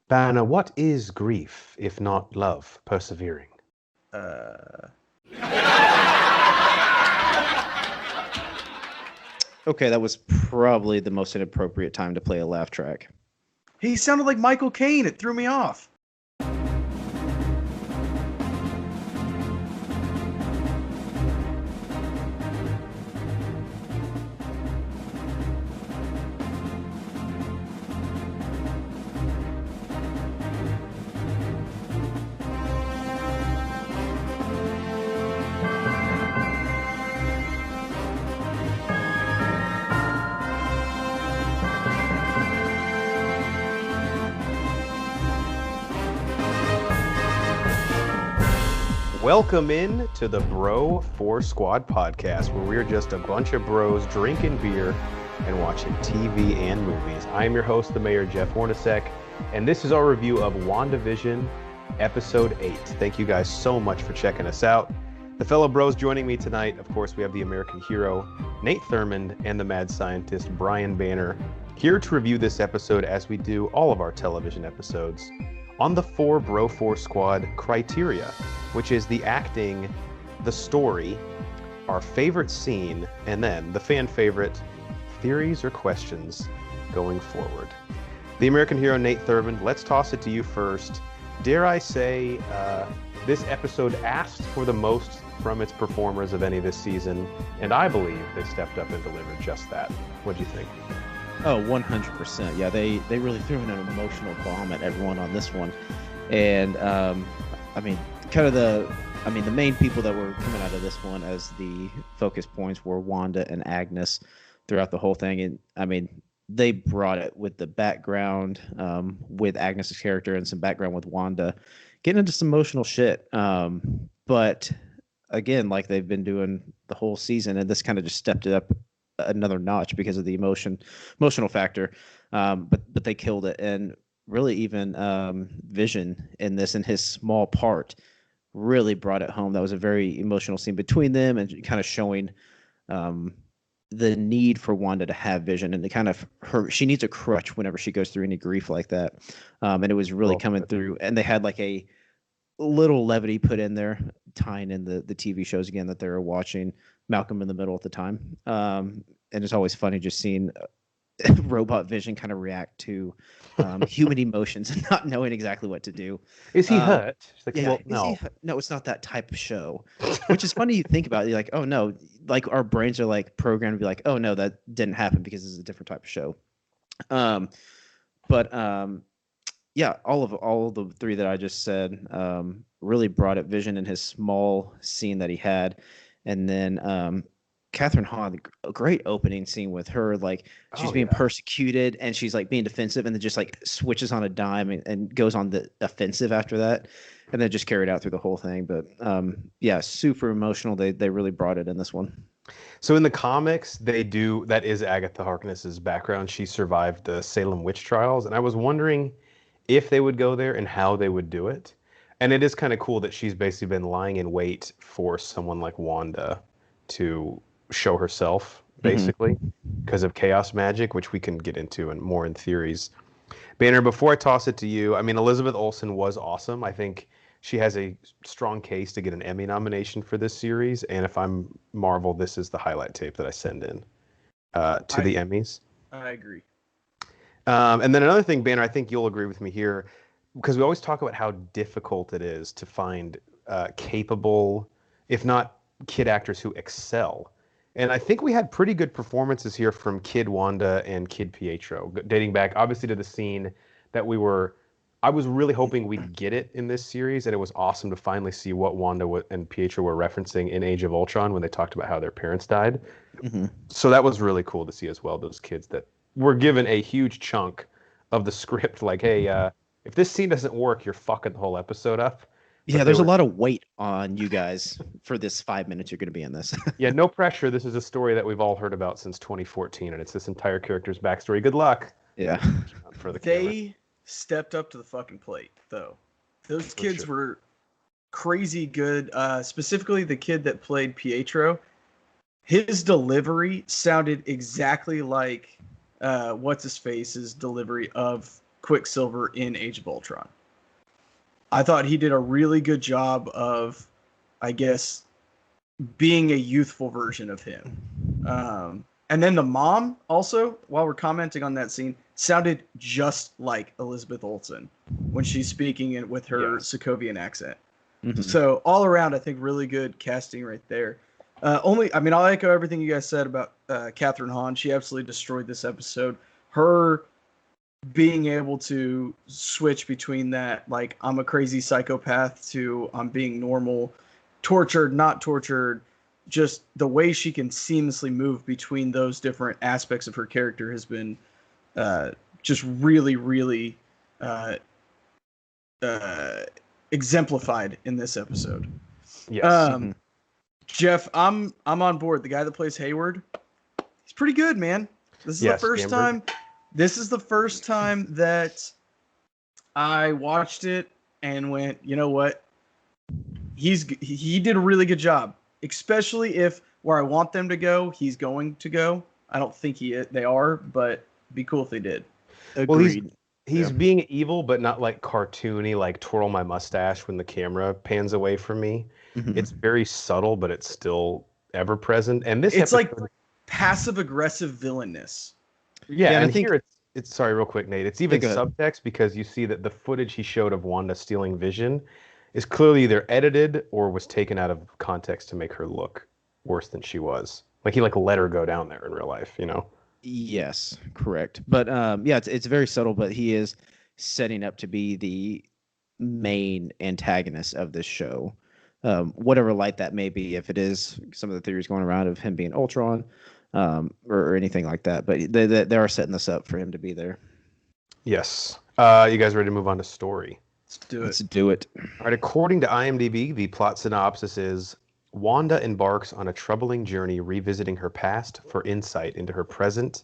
Banner, what is grief, if not love persevering? Okay, that was probably the most inappropriate time to play a laugh track. He sounded like Michael Caine. It threw me off. Welcome in to the Bro 4 Squad podcast, where we're just a bunch of bros drinking beer and watching TV and movies. I am your host, the Mayor, Jeff Hornacek, and this is our review of WandaVision, Episode 8. Thank you guys so much for checking us out. The fellow bros joining me tonight, of course, we have the American hero, Nate Thurmond, and the mad scientist, Brian Banner, here to review this episode as we do all of our television episodes on the 4 Bro 4 Squad criteria, which is the acting, the story, our favorite scene, and then the fan favorite, theories or questions going forward. The American hero, Nate Thurmond, let's toss it to you first. Dare I say, this episode asked for the most from its performers of any this season, and I believe they stepped up and delivered just that. What'd you think? Oh, 100%. Yeah, they really threw in an emotional bomb at everyone on this one. And, the main people that were coming out of this one as the focus points were Wanda and Agnes throughout the whole thing. And, they brought it with the background, with Agnes's character and some background with Wanda, getting into some emotional shit. But, again, like they've been doing the whole season, and this kind of just stepped it up another notch because of the emotional factor, but they killed it. And really even Vision in this, in his small part, really brought it home. That was a very emotional scene between them, and kind of showing the need for Wanda to have Vision, and she needs a crutch whenever she goes through any grief like that, and it was really coming through. And they had like a little levity put in there, tying in the TV shows again that they were watching, Malcolm in the Middle at the time. And it's always funny just seeing robot Vision kind of react to human emotions and not knowing exactly what to do. Is he hurt? Like, yeah, well, no. No, it's not that type of show. Which is funny you think about it. You're like, oh no, like our brains are like programmed to be like, oh no, that didn't happen because this is a different type of show. Yeah, all of the three that I just said really brought it. Vision in his small scene that he had. And then Catherine Hahn, a great opening scene with her, like she's being persecuted and she's like being defensive, and then just like switches on a dime and goes on the offensive after that, and then just carried out through the whole thing. But yeah, super emotional. They really brought it in this one. So in the comics, that is Agatha Harkness's background. She survived the Salem witch trials, and I was wondering if they would go there and how they would do it. And it is kind of cool that she's basically been lying in wait for someone like Wanda to show herself, basically, because of chaos magic, which we can get into and more in theories. Banner, before I toss it to you, Elizabeth Olsen was awesome. I think she has a strong case to get an Emmy nomination for this series. And if I'm Marvel, this is the highlight tape that I send in to the Emmys. I agree. And then another thing, Banner, I think you'll agree with me here, because we always talk about how difficult it is to find capable, if not kid actors who excel. And I think we had pretty good performances here from Kid Wanda and Kid Pietro, dating back obviously to the scene that I was really hoping we'd get it in this series, and it was awesome to finally see what Wanda and Pietro were referencing in Age of Ultron when they talked about how their parents died. Mm-hmm. So that was really cool to see as well, those kids that were given a huge chunk of the script, like, hey, if this scene doesn't work, you're fucking the whole episode up. Yeah, there's a lot of weight on you guys for this 5 minutes you're going to be in this. Yeah, no pressure. This is a story that we've all heard about since 2014, and it's this entire character's backstory. Good luck. Yeah. For the They stepped up to the fucking plate, though. Those kids were crazy good. Specifically, the kid that played Pietro, his delivery sounded exactly like what's-his-face's delivery of Quicksilver in Age of Ultron. I thought he did a really good job of, I guess, being a youthful version of him. And then the mom also, while we're commenting on that scene, sounded just like Elizabeth Olsen when she's speaking with her Sokovian accent. Mm-hmm. So all around, I think really good casting right there. I'll echo everything you guys said about Catherine Hahn. She absolutely destroyed this episode. Her being able to switch between that, like, I'm a crazy psychopath to I'm being normal, tortured, not tortured, just the way she can seamlessly move between those different aspects of her character has been just really, really exemplified in this episode. Yes. Jeff, I'm on board. The guy that plays Hayward, he's pretty good, man. This is the first time. This is the first time that I watched it and went, you know what? He did a really good job, especially if where I want them to go, he's going to go. I don't think they are, but it'd be cool if they did. Agreed. Well, he's being evil, but not like cartoony, like twirl my mustache when the camera pans away from me. Mm-hmm. It's very subtle, but it's still ever present. And this it's like passive aggressive villainness. Yeah, and I think here it's sorry, real quick, Nate. It's even subtext because you see that the footage he showed of Wanda stealing Vision is clearly either edited or was taken out of context to make her look worse than she was. Like he let her go down there in real life, you know? Yes, correct. But it's very subtle, but he is setting up to be the main antagonist of this show. Whatever light that may be, if it is some of the theories going around of him being Ultron, or anything like that. But they are setting this up for him to be there. Yes. You guys ready to move on to story? Let's do it. All right. According to IMDb, the plot synopsis is Wanda embarks on a troubling journey revisiting her past for insight into her present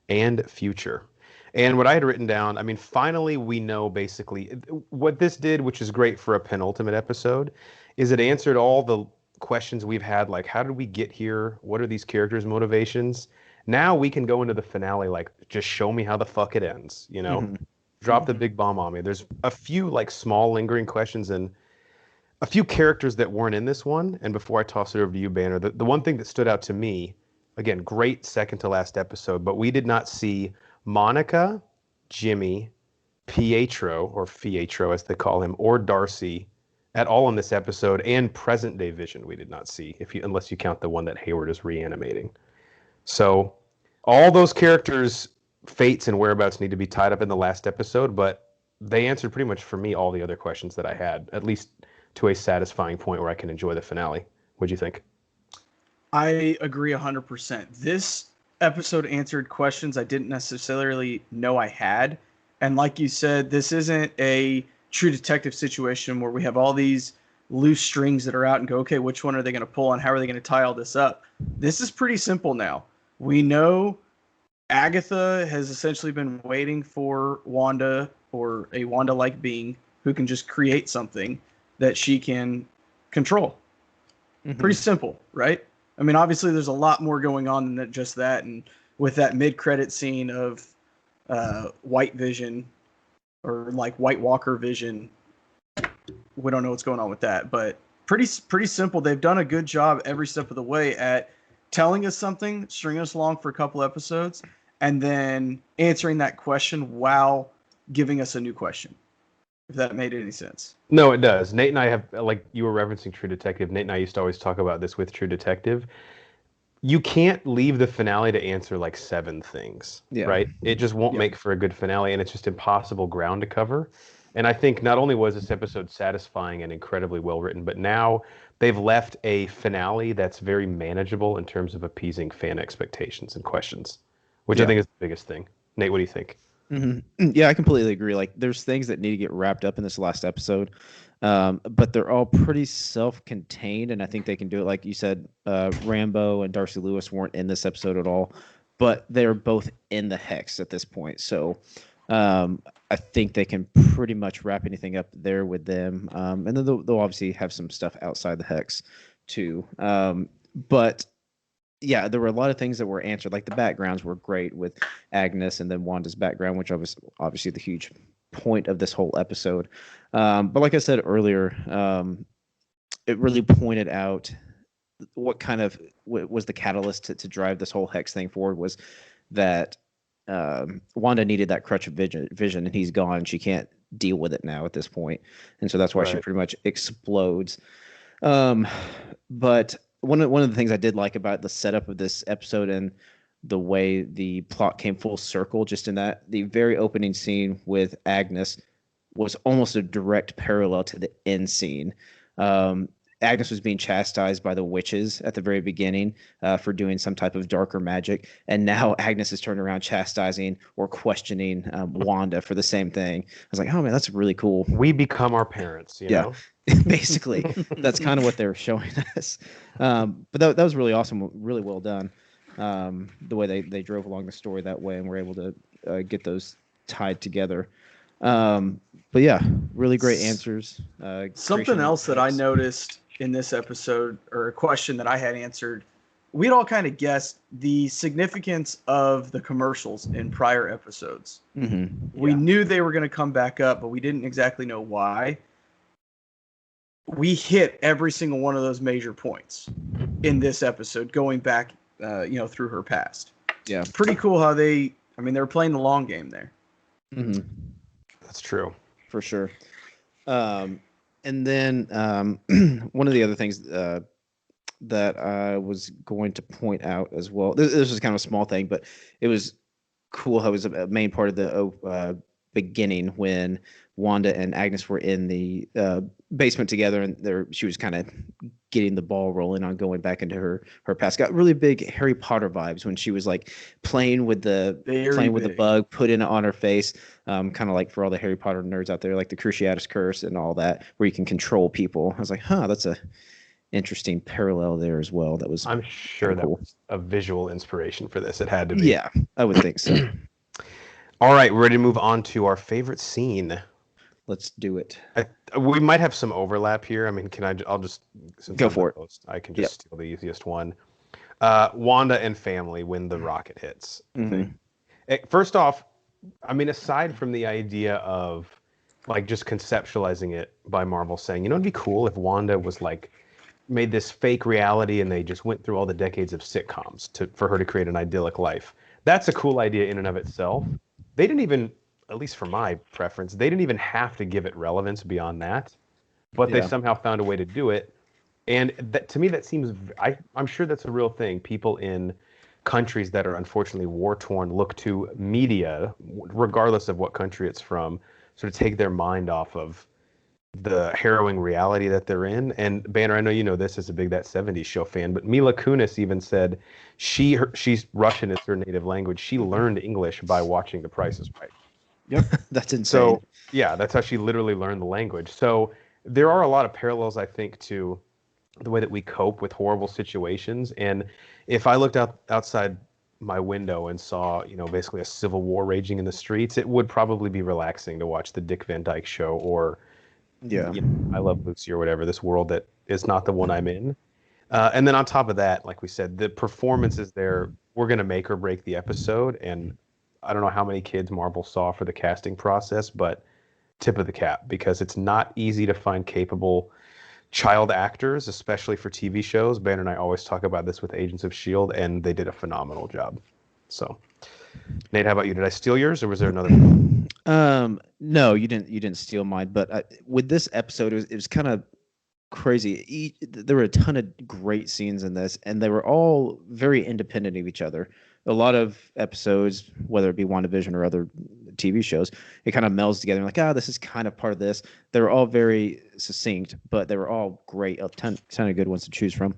and future. And what I had written down, I mean, finally we know basically what this did, which is great for a penultimate episode, is it answered all the questions we've had, like how did we get here? What are these characters' motivations? Now we can go into the finale, like just show me how the fuck it ends, you know? Mm-hmm. Drop the big bomb on me. There's a few like small lingering questions and a few characters that weren't in this one. And before I toss it over to you, Banner, the one thing that stood out to me, again, great second to last episode, but we did not see Monica, Jimmy, Pietro as they call him, or Darcy at all in this episode, and present day Vision we did not see, unless you count the one that Hayward is reanimating. So all those characters' fates and whereabouts need to be tied up in the last episode, but they answered pretty much for me all the other questions that I had, at least to a satisfying point where I can enjoy the finale. What'd you think? I agree 100%. This episode answered questions I didn't necessarily know I had. And like you said, this isn't a True Detective situation where we have all these loose strings that are out and go, okay, which one are they going to pull and how are they going to tie all this up? This is pretty simple now. We know Agatha has essentially been waiting for Wanda, or a Wanda-like being who can just create something that she can control. Mm-hmm. Pretty simple, right? I mean, obviously there's a lot more going on than just that. And with that mid-credit scene of White Vision, or like White Walker Vision, we don't know what's going on with that, but pretty simple. They've done a good job every step of the way at telling us something, stringing us along for a couple episodes, and then answering that question while giving us a new question. If that made any sense. No, it does. Nate and I have, like you were referencing True Detective, Nate and I used to always talk about this with True Detective. You can't leave the finale to answer like 7 things, right? It just won't make for a good finale, and it's just impossible ground to cover. And I think not only was this episode satisfying and incredibly well written, but now they've left a finale that's very manageable in terms of appeasing fan expectations and questions, which I think is the biggest thing. Nate, what do you think? Mm-hmm. Yeah, I completely agree. Like, there's things that need to get wrapped up in this last episode, but they're all pretty self-contained, and I think they can do it. Like you said, Rambo and Darcy Lewis weren't in this episode at all, but they're both in the Hex at this point. So I think they can pretty much wrap anything up there with them, and then they'll obviously have some stuff outside the Hex too. But yeah, there were a lot of things that were answered. Like the backgrounds were great with Agnes and then Wanda's background, which was obviously the huge point of this whole episode. But like I said earlier, it really pointed out what kind of was the catalyst to drive this whole hex thing forward was that Wanda needed that crutch of vision, and he's gone. She can't deal with it now at this point, and so that's why she pretty much explodes. But one of the things I did like about the setup of this episode and the way the plot came full circle, just in that the very opening scene with Agnes was almost a direct parallel to the end scene. Agnes was being chastised by the witches at the very beginning for doing some type of darker magic, and now Agnes is turned around chastising or questioning Wanda for the same thing. I was like, oh man, that's really cool. We become our parents, you know? Basically, that's kind of what they're showing us. But that was really awesome, really well done. The way they drove along the story that way and were able to get those tied together. But yeah, really great answers. Something else that I noticed in this episode, or a question that I had answered, we'd all kind of guessed the significance of the commercials in prior episodes. Mm-hmm. We knew they were going to come back up, but we didn't exactly know why. We hit every single one of those major points in this episode, going back, through her past. Yeah, pretty cool how they were playing the long game there. Mm-hmm. That's true. For sure. And then one of the other things that I was going to point out as well, this is kind of a small thing, but it was cool how it was a main part of the beginning when Wanda and Agnes were in the basement together, and she was kind of getting the ball rolling on going back into her past. Got really big Harry Potter vibes when she was like playing with the bug, put it on her face, kind of like for all the Harry Potter nerds out there, like the Cruciatus Curse and all that, where you can control people. I was like, that's a interesting parallel there as well. That was, I'm sure that was a visual inspiration for this. It had to be. Yeah, I would think so. All right, we're ready to move on to our favorite scene. Let's do it. We might have some overlap here. I mean, I'll just go for it. I can just steal the easiest one. Wanda and family when the rocket hits. Mm-hmm. First off, I mean, aside from the idea of like just conceptualizing it by Marvel saying, it'd be cool if Wanda was like made this fake reality and they just went through all the decades of sitcoms for her to create an idyllic life. That's a cool idea in and of itself. They didn't even, at least for my preference, they didn't even have to give it relevance beyond that, but they somehow found a way to do it. And that, to me, that seems, I'm sure that's a real thing. People in countries that are unfortunately war-torn look to media, regardless of what country it's from, sort of take their mind off of the harrowing reality that they're in. And Banner, I know you know this as a big That 70s Show fan, but Mila Kunis even said she's Russian is her native language. She learned English by watching The Price is Right. Yep, that's insane. So yeah, that's how she literally learned the language. So there are a lot of parallels, I think, to the way that we cope with horrible situations. And if I looked outside my window and saw, basically a civil war raging in the streets, it would probably be relaxing to watch the Dick Van Dyke Show or I Love Lucy or whatever, this world that is not the one I'm in. And then on top of that, like we said, the performances there were going to make or break the episode. And I don't know how many kids Marvel saw for the casting process, but tip of the cap, because it's not easy to find capable child actors, especially for TV shows. Banner and I always talk about this with Agents of S.H.I.E.L.D., and they did a phenomenal job. So, Nate, how about you? Did I steal yours, or was there another one? No, you didn't steal mine. But with this episode, it was kind of crazy. There were a ton of great scenes in this, and they were all very independent of each other. A lot of episodes, whether it be WandaVision or other TV shows, it kind of melds together. Like, this is kind of part of this. They were all very succinct, but they were all great. A ton of good ones to choose from.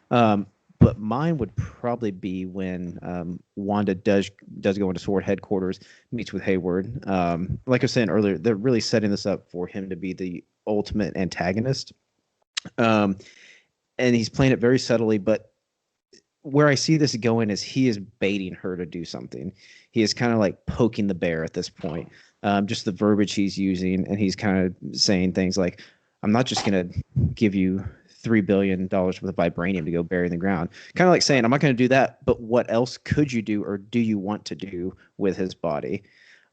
But mine would probably be when Wanda does go into Sword headquarters, meets with Hayward. Like I was saying earlier, they're really setting this up for him to be the ultimate antagonist. And he's playing it very subtly, but where I see this going is he is baiting her to do something. He is kind of like poking the bear at this point. Just the verbiage he's using, and he's kind of saying things like, I'm not just going to give you $3 billion worth of vibranium to go bury in the ground. Kind of like saying, I'm not going to do that, but what else could you do or do you want to do with his body?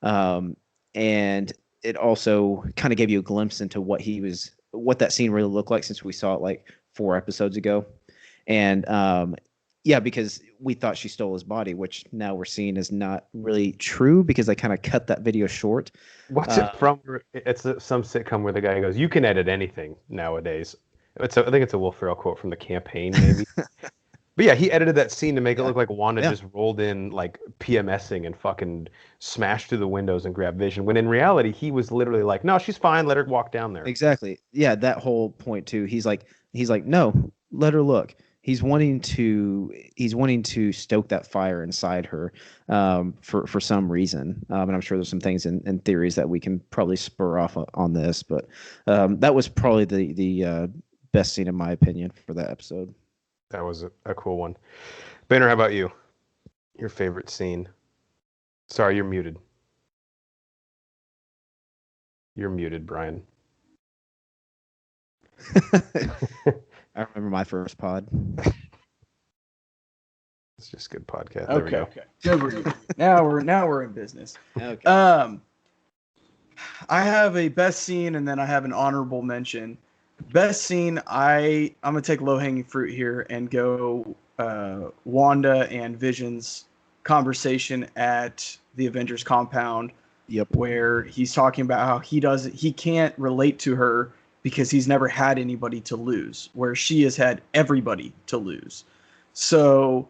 And it also kind of gave you a glimpse into what that scene really looked like, since we saw it like 4 episodes ago. And because we thought she stole his body, which now we're seeing is not really true because they kind of cut that video short. What's it from? It's some sitcom where the guy goes, "You can edit anything nowadays." I think it's a Will Ferrell quote from The Campaign, maybe. But yeah, he edited that scene to make it look like Wanda just rolled in like PMSing and fucking smashed through the windows and grabbed Vision. When in reality, he was literally like, "No, she's fine. Let her walk down there." Exactly. Yeah, that whole point too. He's like, no, let her look. He's wanting to stoke that fire inside her for some reason. And I'm sure there's some things and theories that we can probably spur off on this. But that was probably the best scene, in my opinion, for that episode. That was a cool one. Banner, how about you? Your favorite scene? Sorry, you're muted. You're muted, Brian. I remember my first pod. It's just good podcast. There we go. Okay. Good. Now we're in business. Okay. I have a best scene and then I have an honorable mention. Best scene, I'm gonna take low-hanging fruit here and go Wanda and Vision's conversation at the Avengers compound. Yep. Where he's talking about how he can't relate to her because he's never had anybody to lose, where she has had everybody to lose. So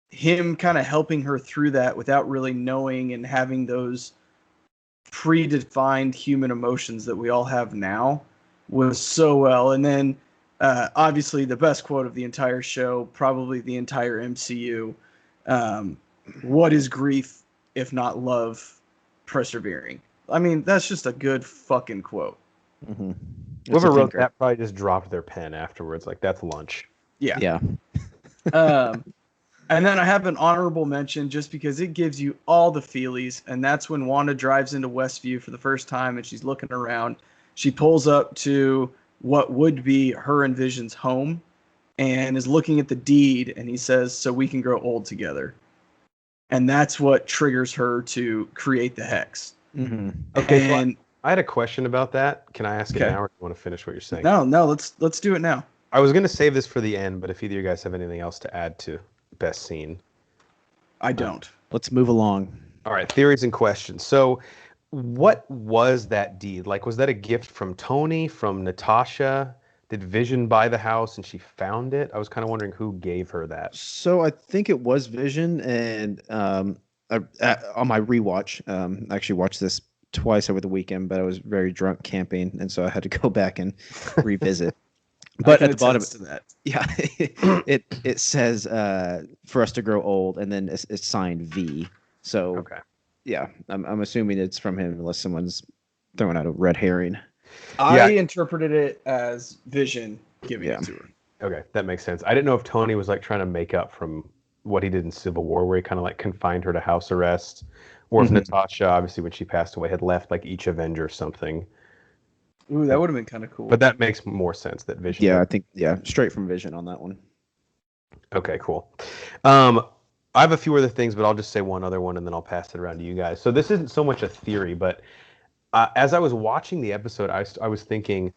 him kind of helping her through that without really knowing and having those predefined human emotions that we all have now was so well. And then obviously the best quote of the entire show, probably the entire MCU, what is grief if not love persevering? I mean, that's just a good fucking quote. Mm-hmm. Whoever wrote that probably just dropped their pen afterwards. Like, that's lunch. Yeah. Yeah. And then I have an honorable mention just because it gives you all the feelies. And that's when Wanda drives into Westview for the first time and she's looking around. She pulls up to what would be her and Vision's home and is looking at the deed. And he says, "So we can grow old together." And that's what triggers her to create the hex. Mm-hmm. Okay. And so I had a question about that. Can I ask it now, or do you want to finish what you're saying? No, let's do it now. I was going to save this for the end, but if either of you guys have anything else to add to best scene. I don't. Let's move along. All right, theories and questions. So what was that deed? Like, was that a gift from Tony, from Natasha? Did Vision buy the house and she found it? I was kind of wondering who gave her that. So I think it was Vision, and on my rewatch, I actually watched this twice over the weekend, but I was very drunk camping, and so I had to go back and revisit. But at the bottom to that. Yeah, it says for us to grow old, and then it's signed V. So Okay. yeah, I'm assuming it's from him, unless someone's throwing out a red herring. I interpreted it as Vision giving it to her. Okay, that makes sense. I didn't know if Tony was like trying to make up from what he did in Civil War, where he kind of like confined her to house arrest, or if Natasha, obviously when she passed away, had left like each Avenger or something. Ooh, that would have been kind of cool. But that makes more sense that Vision. Yeah, I think straight from Vision on that one. Okay, cool. I have a few other things, but I'll just say one other one and then I'll pass it around to you guys. So this isn't so much a theory, but as I was watching the episode, I was thinking,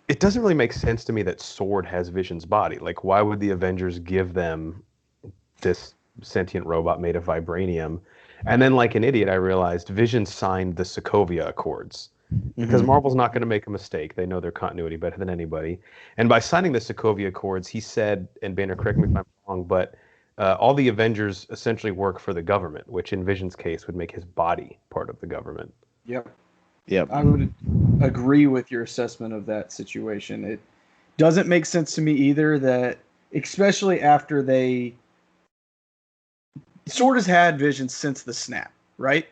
it doesn't really make sense to me that Sword has Vision's body. Like, why would the Avengers give them this sentient robot made of vibranium? And then, like an idiot, I realized Vision signed the Sokovia Accords. Because Marvel's not going to make a mistake. They know their continuity better than anybody. And by signing the Sokovia Accords, he said, and Banner, correct me if I'm wrong, but all the Avengers essentially work for the government, which in Vision's case would make his body part of the government. Yep. I would agree with your assessment of that situation. It doesn't make sense to me either that, especially after Sword has had Vision since the snap, right?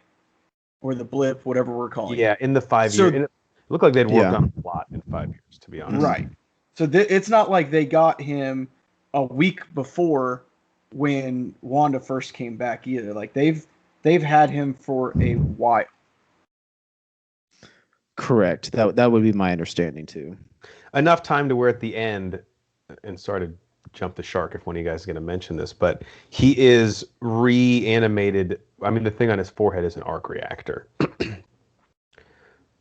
Or the blip, whatever we're calling it. Yeah, in the 5 years. It looked like they'd worked on a lot in 5 years, to be honest. Right. So it's not like they got him a week before when Wanda first came back either. Like they've had him for a while. Correct. That would be my understanding too. enough time to where at the end, and sorry to jump the shark if one of you guys is going to mention this, but he is reanimated. I mean, the thing on his forehead is an arc reactor.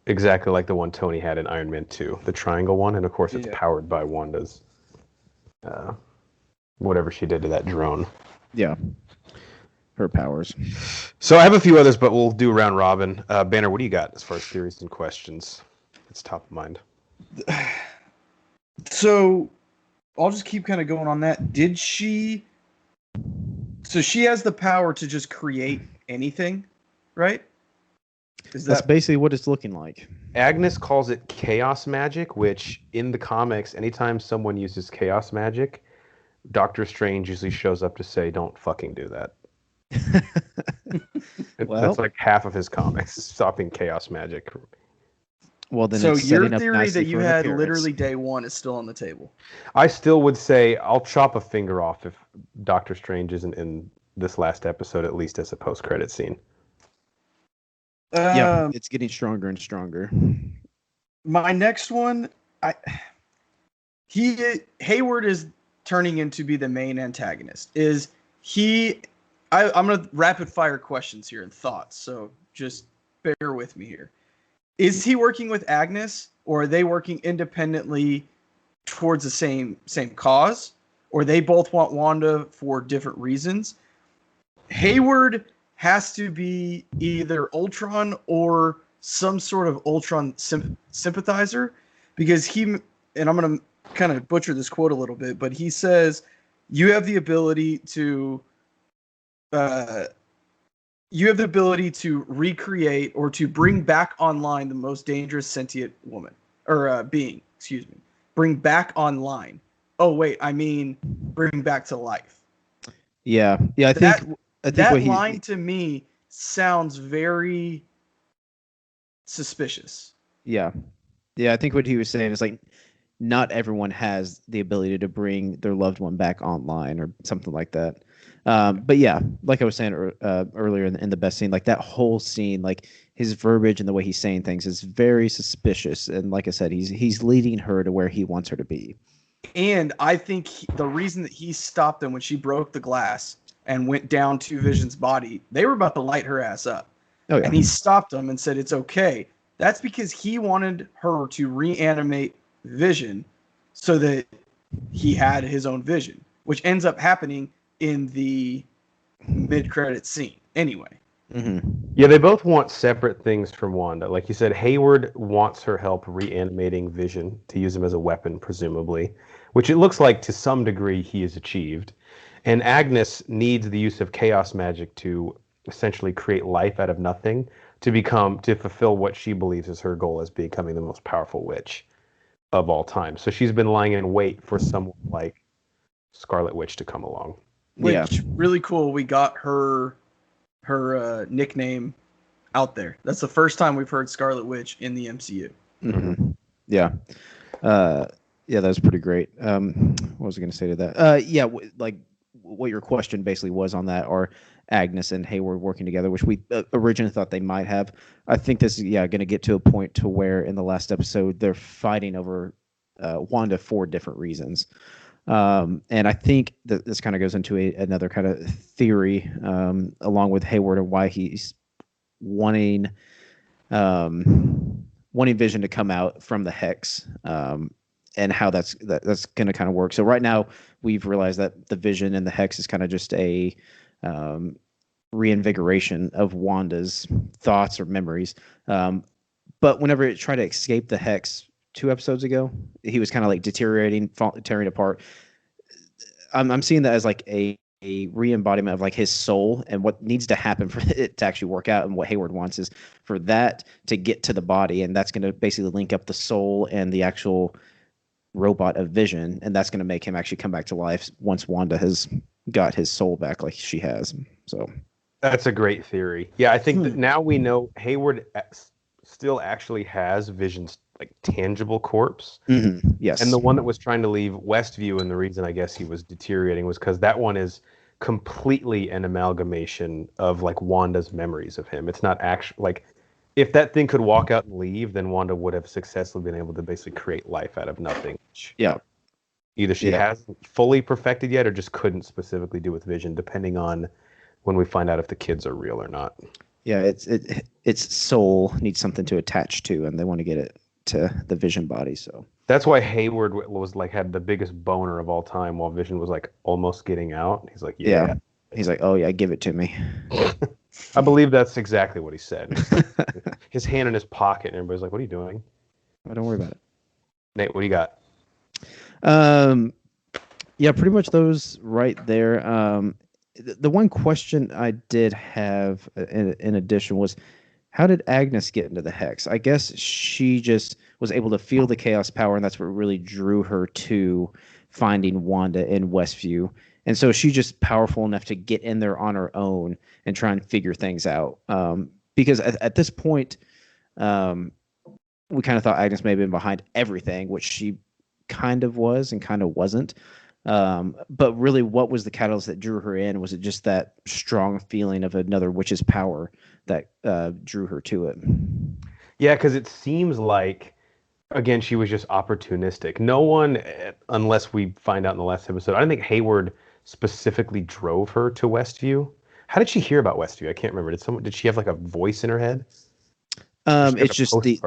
Exactly like the one Tony had in Iron Man 2, the triangle one, and of course it's powered by Wanda's whatever she did to that drone. Yeah. Her powers. So I have a few others, but we'll do round robin. Banner, what do you got as far as theories and questions? It's top of mind. So I'll just keep kind of going on that. Did she... So she has the power to just create anything, right? That's basically what it's looking like. Agnes calls it chaos magic, which in the comics, anytime someone uses chaos magic, Doctor Strange usually shows up to say, don't fucking do that. That's like half of his comics, stopping chaos magic. Well, then so it's your theory that you had literally day one is still on the table. I still would say I'll chop a finger off if Doctor Strange isn't in this last episode, at least as a post-credit scene. Yeah, it's getting stronger and stronger. My next one, Hayward is turning into be the main antagonist. Is he? I'm gonna rapid fire questions here and thoughts. So just bear with me here. Is he working with Agnes, or are they working independently towards the same cause, or they both want Wanda for different reasons? Hayward has to be either Ultron or some sort of Ultron sympathizer, because he, and I'm going to kind of butcher this quote a little bit, but he says, you have the ability to recreate or to bring back online the most dangerous sentient woman or being, bring back online. Oh, wait, I mean, bring back to life. Yeah. I think that line to me sounds very suspicious. Yeah. I think what he was saying is like, not everyone has the ability to bring their loved one back online or something like that. But yeah, like I was saying earlier in the best scene, like that whole scene, like his verbiage and the way he's saying things is very suspicious. And like I said, he's leading her to where he wants her to be. And I think the reason that he stopped them when she broke the glass and went down to Vision's body, they were about to light her ass up. Oh, yeah. And he stopped them and said, it's okay. That's because he wanted her to reanimate Vision so that he had his own vision, which ends up happening in the mid-credit scene anyway. Mm-hmm. Yeah, they both want separate things from Wanda. Like you said, Hayward wants her help reanimating Vision to use him as a weapon, presumably, which it looks like to some degree he has achieved. And Agnes needs the use of chaos magic to essentially create life out of nothing to fulfill what she believes is her goal as becoming the most powerful witch of all time. So she's been lying in wait for someone like Scarlet Witch to come along. Which really cool. We got her nickname out there. That's the first time we've heard Scarlet Witch in the MCU. Mm-hmm. Yeah. That was pretty great. What was I going to say to that? Like what your question basically was on that, are Agnes and Hayward working together, which we originally thought they might have. I think this is going to get to a point to where in the last episode they're fighting over Wanda for different reasons. And I think that this kind of goes into another kind of theory along with Hayward and why he's wanting Vision to come out from the Hex, and how that's going to kind of work. So right now we've realized that the Vision and the Hex is kind of just a reinvigoration of Wanda's thoughts or memories. But whenever it tried to escape the Hex 2 episodes ago, he was kind of like deteriorating, tearing apart. I'm seeing that as like a re-embodiment of like his soul, and what needs to happen for it to actually work out. And what Hayward wants is for that to get to the body, and that's going to basically link up the soul and the actual robot of Vision, and that's going to make him actually come back to life once Wanda has got his soul back like she has. So that's a great theory. Yeah, I think that now we know Hayward still actually has Vision's like tangible corpse. Mm-hmm. Yes. And the one that was trying to leave Westview, and the reason I guess he was deteriorating was because that one is completely an amalgamation of like Wanda's memories of him. It's not actually like if that thing could walk out and leave, then Wanda would have successfully been able to basically create life out of nothing. Yeah. Either she hasn't fully perfected yet or just couldn't specifically do with Vision, depending on when we find out if the kids are real or not. Yeah, its soul needs something to attach to, and they want to get it to the Vision body. So that's why Hayward was like had the biggest boner of all time, while Vision was like almost getting out. He's like, yeah. He's like, oh yeah, give it to me. I believe that's exactly what he said. His hand in his pocket, and everybody's like, what are you doing? Oh, don't worry about it. Nate, what do you got? Yeah, pretty much those right there. The one question I did have in addition was, how did Agnes get into the Hex? I guess she just was able to feel the chaos power, and that's what really drew her to finding Wanda in Westview. And so she's just powerful enough to get in there on her own and try and figure things out. Because at this point, we kind of thought Agnes may have been behind everything, which she kind of was and kind of wasn't. But really, what was the catalyst that drew her in? Was it just that strong feeling of another witch's power that drew her to it? Yeah, because it seems like, again, she was just opportunistic. No one, unless we find out in the last episode, I don't think Hayward specifically drove her to Westview. How did she hear about Westview? I can't remember. Did she have like a voice in her head? It's just the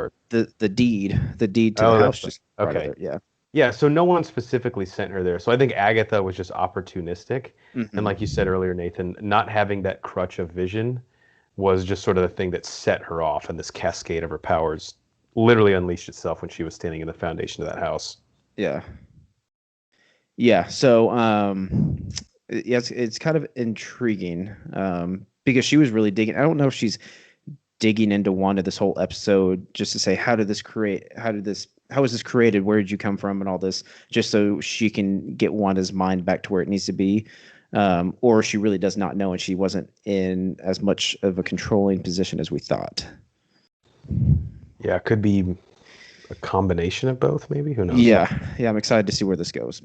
deed to the house. Just okay. Yeah. Yeah, so no one specifically sent her there. So I think Agatha was just opportunistic. Mm-hmm. And like you said earlier, Nathan, not having that crutch of Vision was just sort of the thing that set her off, and this cascade of her powers literally unleashed itself when she was standing in the foundation of that house. Yeah. Yeah, so it's kind of intriguing because she was really digging. I don't know if she's digging into Wanda this whole episode just to say, how was this created? Where did you come from? And all this, just so she can get Wanda's mind back to where it needs to be. Or she really does not know, and she wasn't in as much of a controlling position as we thought. Yeah, it could be a combination of both, maybe. Who knows? Yeah, I'm excited to see where this goes.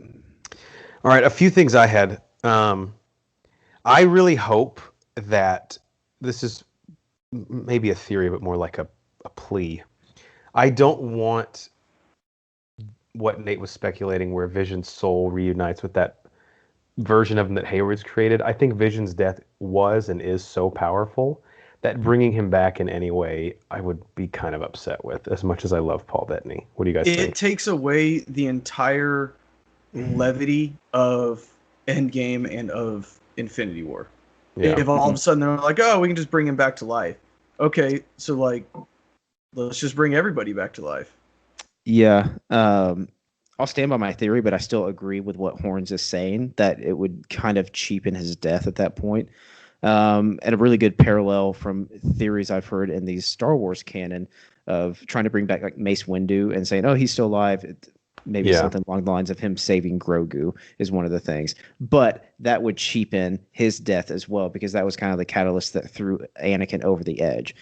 All right, a few things I had. I really hope that this is maybe a theory, but more like a plea. I don't want what Nate was speculating, where Vision's soul reunites with that version of him that Hayward's created. I think Vision's death was and is so powerful that bringing him back in any way, I would be kind of upset with, as much as I love Paul Bettany. What do you guys think? It takes away the entire levity of Endgame and of Infinity War. Yeah. If all of a sudden they're like, oh, we can just bring him back to life. Okay, so like, let's just bring everybody back to life. Yeah. I'll stand by my theory, but I still agree with what Horns is saying, that it would kind of cheapen his death at that point. And a really good parallel from theories I've heard in these Star Wars canon of trying to bring back like Mace Windu and saying, oh, he's still alive. Maybe something along the lines of him saving Grogu is one of the things. But that would cheapen his death as well, because that was kind of the catalyst that threw Anakin over the edge.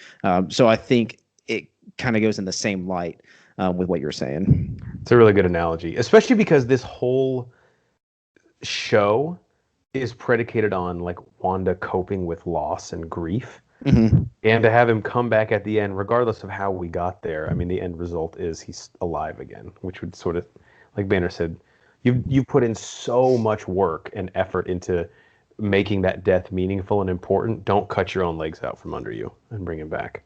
So I think it kind of goes in the same light with what you're saying. It's a really good analogy, especially because this whole show is predicated on like Wanda coping with loss and grief. Mm-hmm. And to have him come back at the end, regardless of how we got there, I mean, the end result is he's alive again, which would sort of, like Banner said, you put in so much work and effort into making that death meaningful and important. Don't cut your own legs out from under you and bring him back.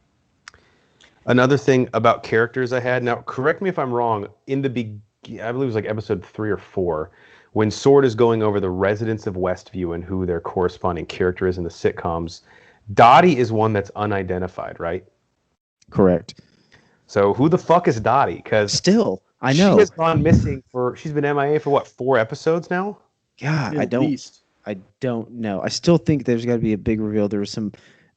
Another thing about characters I had, now correct me if I'm wrong, in the I believe it was like episode 3 or 4, when Sword is going over the residents of Westview and who their corresponding character is in the sitcoms, Dottie is one that's unidentified, right? Correct. So who the fuck is Dottie? Because still, I know she has gone missing she's been MIA for what, 4 episodes now? Yeah, I don't know. I still think there's got to be a big reveal. There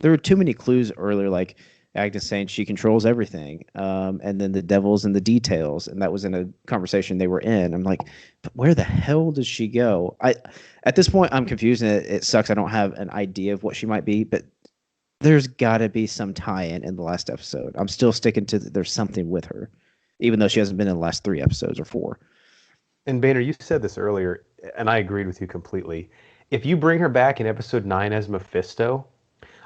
were too many clues earlier, like Agnes saying she controls everything, and then the devil's in the details, and that was in a conversation they were in. I'm like, but where the hell does she go? At this point, I'm confused, and it sucks. I don't have an idea of what she might be, but there's got to be some tie-in in the last episode. I'm still sticking to there's something with her, even though she hasn't been in the last 3 episodes or 4. And Boehner, you said this earlier, and I agreed with you completely. If you bring her back in episode 9 as Mephisto,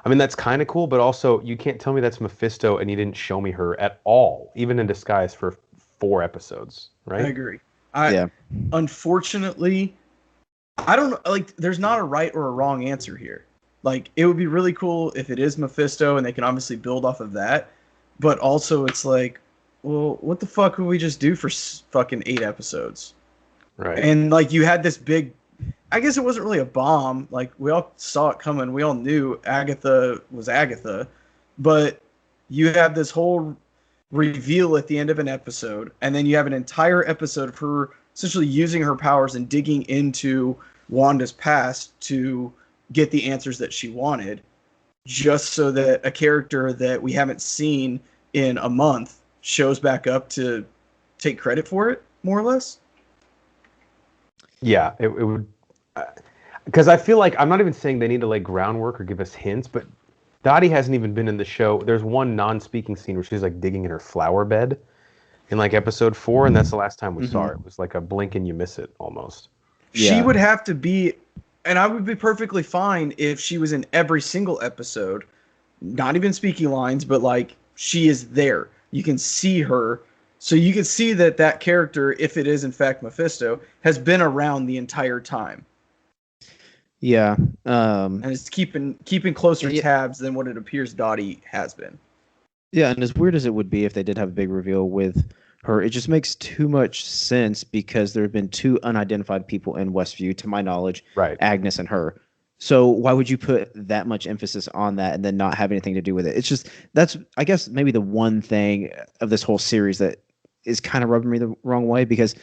I mean, that's kind of cool, but also you can't tell me that's Mephisto and you didn't show me her at all, even in disguise for 4 episodes, I right? agree. Yeah. Unfortunately, I don't know. Like, there's not a right or a wrong answer here. Like, it would be really cool if it is Mephisto, and they can obviously build off of that. But also, it's like, well, what the fuck would we just do for fucking 8 episodes? Right. And like, you had this big. I guess it wasn't really a bomb. Like, we all saw it coming. We all knew Agatha was Agatha, but you have this whole reveal at the end of an episode, and then you have an entire episode of her essentially using her powers and digging into Wanda's past to get the answers that she wanted, just so that a character that we haven't seen in a month shows back up to take credit for it, more or less. Yeah, it would. Because I feel like I'm not even saying they need to lay groundwork or give us hints, but Dottie hasn't even been in the show. There's one non-speaking scene where she's like digging in her flower bed in like episode 4, and that's the last time we saw her. It was like a blink and you miss it almost. She would have to be, and I would be perfectly fine if she was in every single episode, not even speaking lines, but like she is there. You can see her. So you can see that that character, if it is in fact Mephisto, has been around the entire time. Yeah. And it's keeping closer tabs than what it appears Dottie has been. Yeah, and as weird as it would be if they did have a big reveal with her, it just makes too much sense because there have been 2 unidentified people in Westview, to my knowledge, Right. Agnes and her. So why would you put that much emphasis on that and then not have anything to do with it? It's just, that's, I guess, maybe the one thing of this whole series that is kind of rubbing me the wrong way because,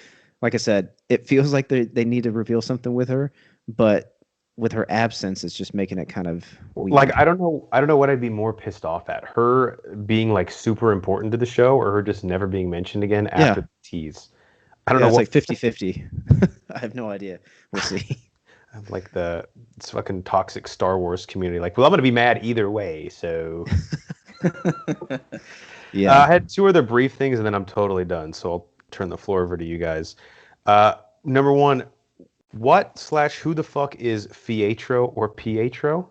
like I said, it feels like they need to reveal something with her, but with her absence, it's just making it kind of weird. Like, I don't know what I'd be more pissed off at. Her being like super important to the show or her just never being mentioned again after the tease. I don't know. It's like 50-50. I have no idea. We'll see. I'm like it's fucking toxic Star Wars community. Like, well, I'm going to be mad either way, so... Yeah. I had 2 other brief things, and then I'm totally done. So I'll turn the floor over to you guys. Number 1, who the fuck is Pietro or Pietro?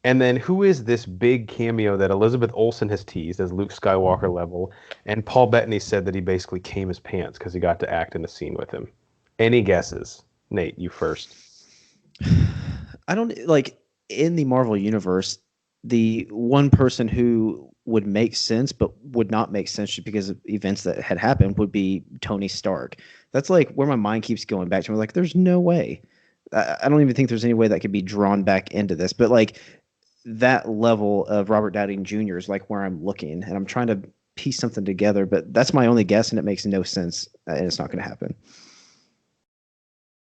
And then who is this big cameo that Elizabeth Olsen has teased as Luke Skywalker level? And Paul Bettany said that he basically came his pants because he got to act in a scene with him. Any guesses? Nate, you first. I don't, like, in the Marvel universe, the one person who would make sense but would not make sense just because of events that had happened would be Tony Stark. That's like where my mind keeps going back to. I'm like, there's no way. I don't even think there's any way that could be drawn back into this. But like that level of Robert Downey Jr. is like where I'm looking, and I'm trying to piece something together. But that's my only guess, and it makes no sense, and it's not going to happen.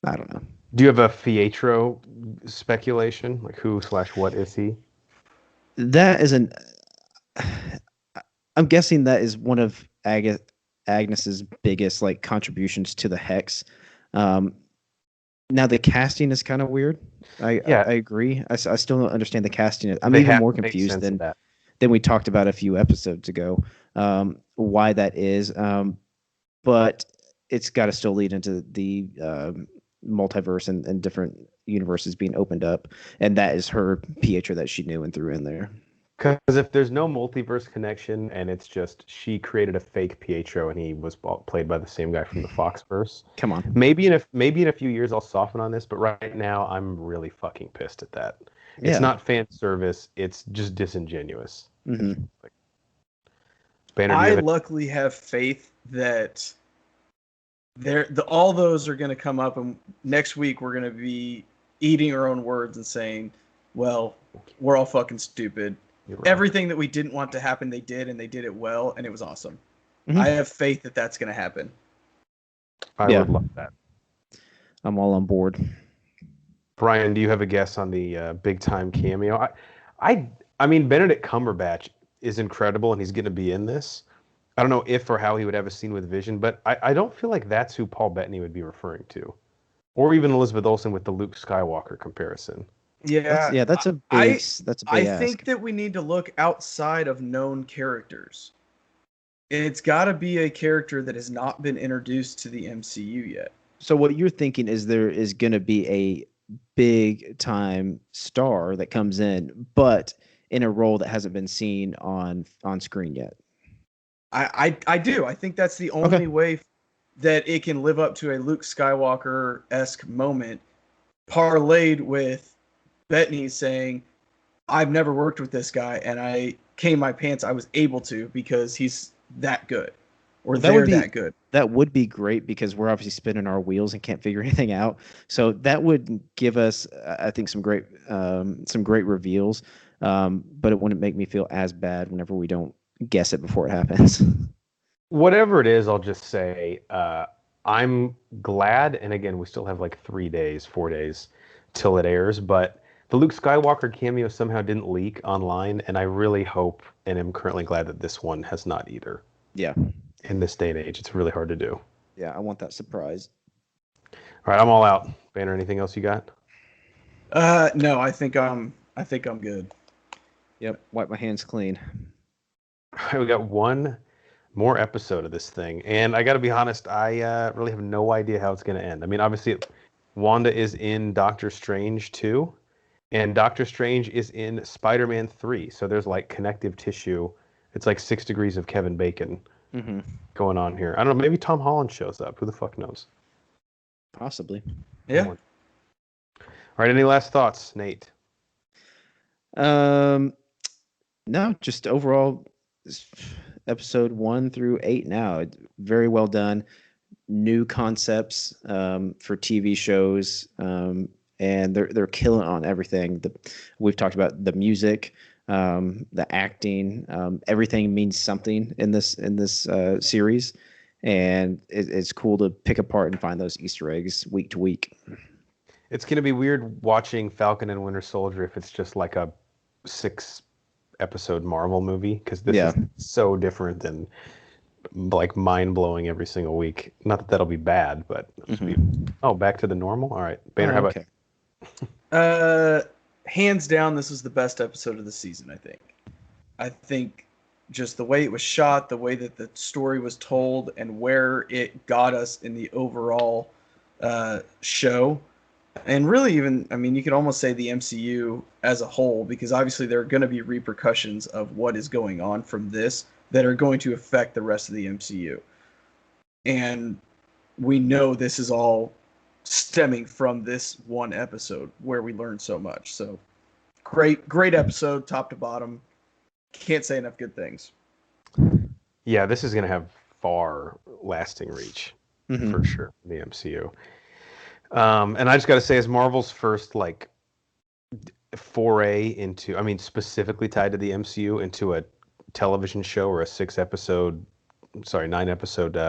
I don't know. Do you have a Pietro speculation? Like who/what is he? That is I'm guessing that is one of Agnes's biggest like contributions to the Hex. Now the casting is kind of weird. I agree. I still don't understand the casting. I'm even more confused than we talked about a few episodes ago. Why that is, but it's got to still lead into the multiverse and different universes being opened up, and that is her Pietro that she knew and threw in there. Because if there's no multiverse connection and it's just she created a fake Pietro and he was played by the same guy from the Foxverse. Come on. Maybe in a few years I'll soften on this, but right now I'm really fucking pissed at that. It's not fan service. It's just disingenuous. Mm-hmm. Like, Banner, I luckily have faith that all those are going to come up, and next week we're going to be eating our own words and saying, well, we're all fucking stupid. Right. Everything that we didn't want to happen, they did, and they did it well, and it was awesome. Mm-hmm. I have faith that that's going to happen. I would love that. I'm all on board. Brian, do you have a guess on the big-time cameo? I mean, Benedict Cumberbatch is incredible, and he's going to be in this. I don't know if or how he would have a scene with Vision, but I don't feel like that's who Paul Bettany would be referring to. Or even Elizabeth Olsen with the Luke Skywalker comparison. Yeah, that's a big I think that we need to look outside of known characters. It's got to be a character that has not been introduced to the MCU yet. So what you're thinking is there is going to be a big time star that comes in, but in a role that hasn't been seen on screen yet. I do. I think that's the only way that it can live up to a Luke Skywalker-esque moment, parlayed with Bettany saying, I've never worked with this guy, and I came my pants. I was able to because he's that good, or they're that good. That would be great because we're obviously spinning our wheels and can't figure anything out. So that would give us, I think, some great reveals. But it wouldn't make me feel as bad whenever we don't guess it before it happens. Whatever it is, I'll just say I'm glad. And again, we still have like 4 days till it airs. But the Luke Skywalker cameo somehow didn't leak online, and I really hope and am currently glad that this one has not either. Yeah. In this day and age, it's really hard to do. Yeah, I want that surprise. All right, I'm all out. Banner, anything else you got? No, I think I'm good. Yep, wipe my hands clean. All right, we got one more episode of this thing, and I got to be honest, I really have no idea how it's going to end. I mean, obviously, Wanda is in Doctor Strange 2, and Doctor Strange is in Spider-Man 3, so there's like connective tissue. It's like 6 degrees of Kevin Bacon going on here. I don't know, maybe Tom Holland shows up. Who the fuck knows? Possibly. Yeah. All right, any last thoughts, Nate? No, just overall, episode 1 through 8 now, very well done. New concepts for TV shows, and they're killing on everything. We've talked about the music, the acting, everything means something in this series, and it's cool to pick apart and find those Easter eggs week to week. It's going to be weird watching Falcon and Winter Soldier if it's just like a 6-episode Marvel movie, because this is so different than like mind-blowing every single week. Not that that'll be bad, but back to the normal. All right, Banner, how about hands down, this was the best episode of the season. I think just the way it was shot, the way that the story was told, and where it got us in the overall show. And really, even, I mean, you could almost say the MCU as a whole, because obviously there are going to be repercussions of what is going on from this that are going to affect the rest of the MCU. And we know this is all stemming from this one episode where we learned so much. So great episode, top to bottom. Can't say enough good things. Yeah, this is going to have far lasting reach for sure in the MCU. And I just got to say, as Marvel's first like foray into, I mean, specifically tied to the MCU, into a television show or a 9-episode,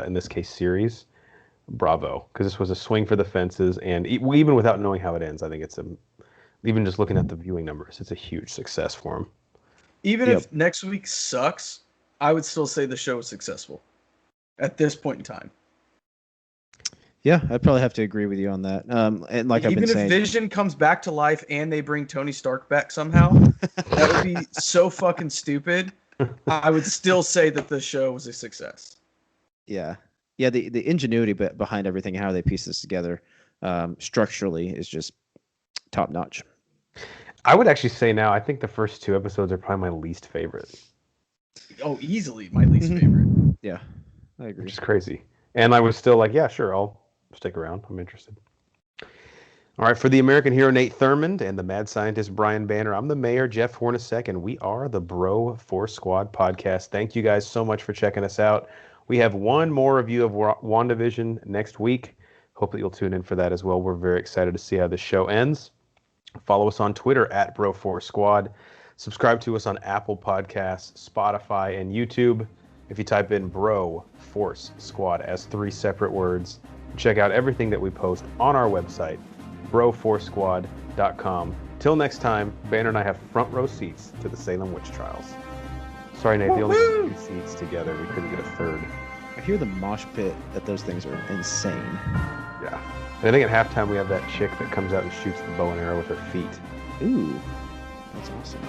in this case, series, bravo. Because this was a swing for the fences, and even without knowing how it ends, I think even just looking at the viewing numbers, it's a huge success for them. Even if next week sucks, I would still say the show is successful at this point in time. Yeah, I'd probably have to agree with you on that. And like I've been saying, even if Vision comes back to life and they bring Tony Stark back somehow, that would be so fucking stupid. I would still say that the show was a success. Yeah. The ingenuity behind everything, how they piece this together, structurally, is just top notch. I would actually say now, I think the first 2 episodes are probably my least favorite. Oh, easily my least favorite. Yeah, I agree. Which is crazy. And I was still like, yeah, sure, I'll stick around. I'm interested. All right, for the American hero Nate Thurmond and the mad scientist Brian Banner, I'm the mayor, Jeff Hornacek, and we are the Bro Force Squad podcast. Thank you guys so much for checking us out. We have one more review of WandaVision next week. Hope that you'll tune in for that as well. We're very excited to see how this show ends. Follow us on Twitter at Bro Force Squad. Subscribe to us on Apple Podcasts, Spotify, and YouTube. If you type in Bro Force Squad as 3 separate words, check out everything that we post on our website, broforcesquad.com. Till next time, Banner and I have front row seats to the Salem witch trials. Sorry, Nate, the only 2 seats together. We couldn't get a third. I hear the mosh pit at those things are insane. Yeah. And I think at halftime we have that chick that comes out and shoots the bow and arrow with her feet. Ooh, that's awesome.